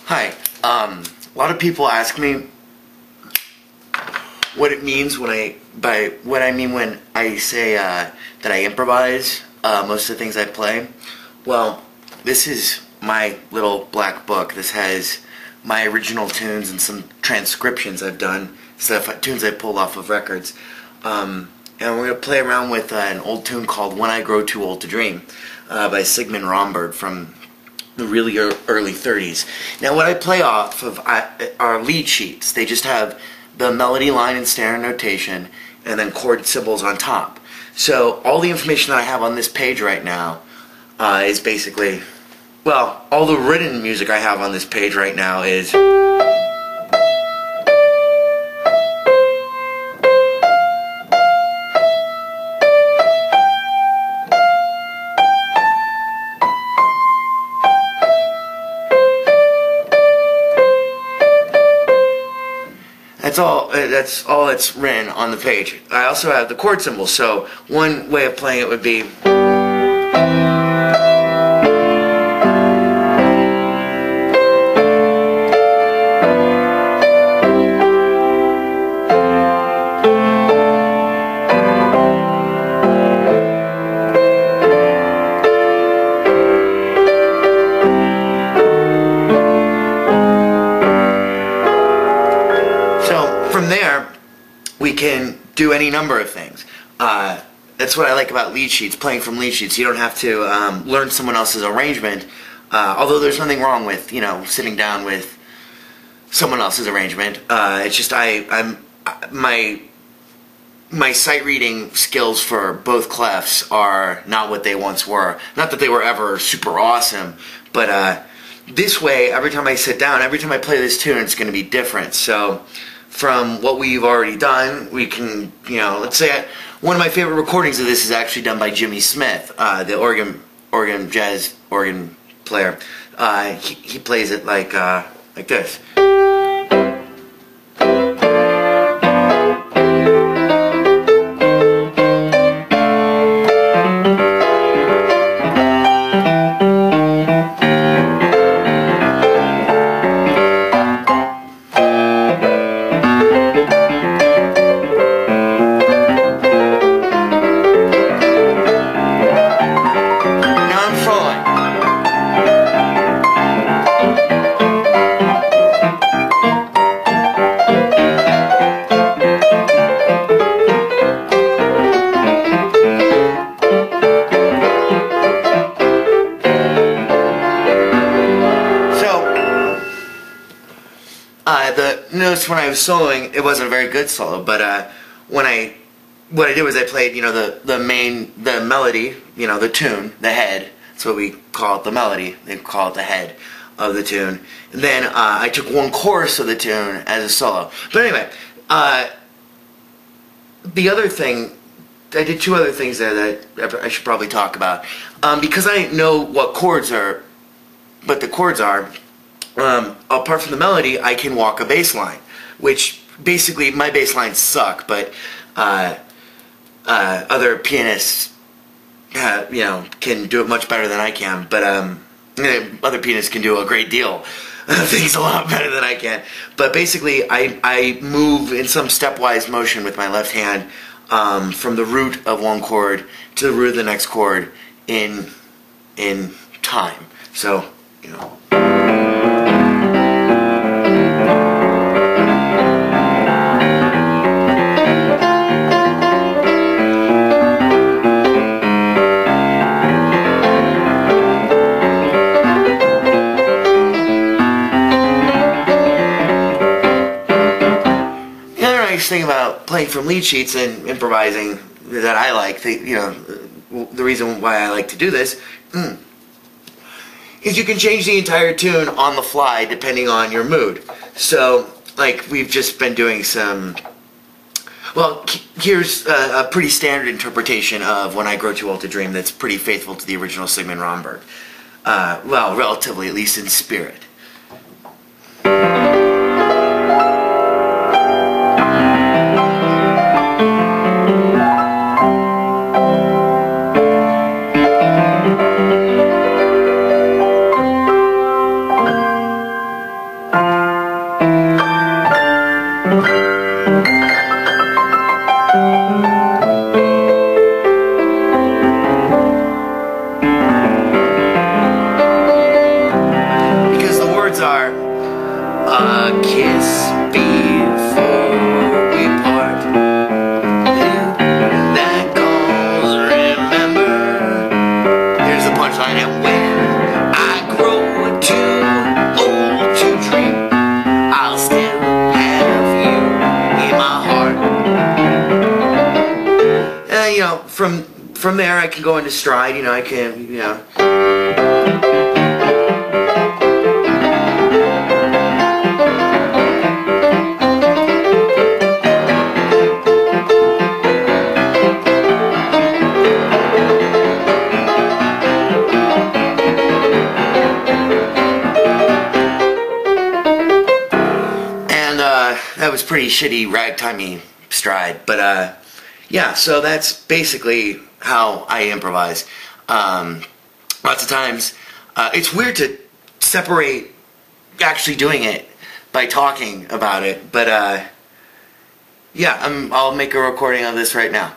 Hi. A lot of people ask me what it means when when I say that I improvise most of the things I play. Well, this is my little black book. This has my original tunes and some transcriptions I've done, tunes I pulled off of records. And we're going to play around with an old tune called When I Grow Too Old to Dream by Sigmund Romberg from the really early 30s. Now what I play off of are lead sheets. They just have the melody line in standard notation and then chord symbols on top. So all the information that I have on this page right now is basically, well, all the written music I have on this page right now is that's all that's written on the page. I also have the chord symbols, so one way of playing it would be we can do any number of things. That's what I like about lead sheets, playing from lead sheets. You don't have to learn someone else's arrangement, although there's nothing wrong with, sitting down with someone else's arrangement. It's just my sight reading skills for both clefs are not what they once were. Not that they were ever super awesome, but this way, every time I sit down, every time I play this tune, it's going to be different. So from what we've already done, we can, let's say one of my favorite recordings of this is actually done by Jimmy Smith, the jazz organ player. He plays it like this. Notice when I was soloing, it wasn't a very good solo, but what I did was I played, the melody, the tune, the head. That's what we call it, the melody. They call it the head of the tune. And then I took one chorus of the tune as a solo. But anyway, the other thing, I did two other things there that I should probably talk about. Because I know what the chords are, apart from the melody, I can walk a bass line, which basically my bass lines suck, but other pianists, can do it much better than I can. But other pianists can do a great deal of things a lot better than I can. But basically, I move in some stepwise motion with my left hand from the root of one chord to the root of the next chord in time. So, thing about playing from lead sheets and improvising that I like, the reason why I like to do this, is you can change the entire tune on the fly depending on your mood. So, like, we've just been doing some, well, here's a pretty standard interpretation of When I Grow Too Old to Dream that's pretty faithful to the original Sigmund Romberg. Well, relatively, at least in spirit. from there I can go into stride, you know, I can, you know. That was pretty shitty ragtimey stride, but yeah, so that's basically how I improvise. Lots of times, it's weird to separate actually doing it by talking about it, but yeah, I'll make a recording of this right now.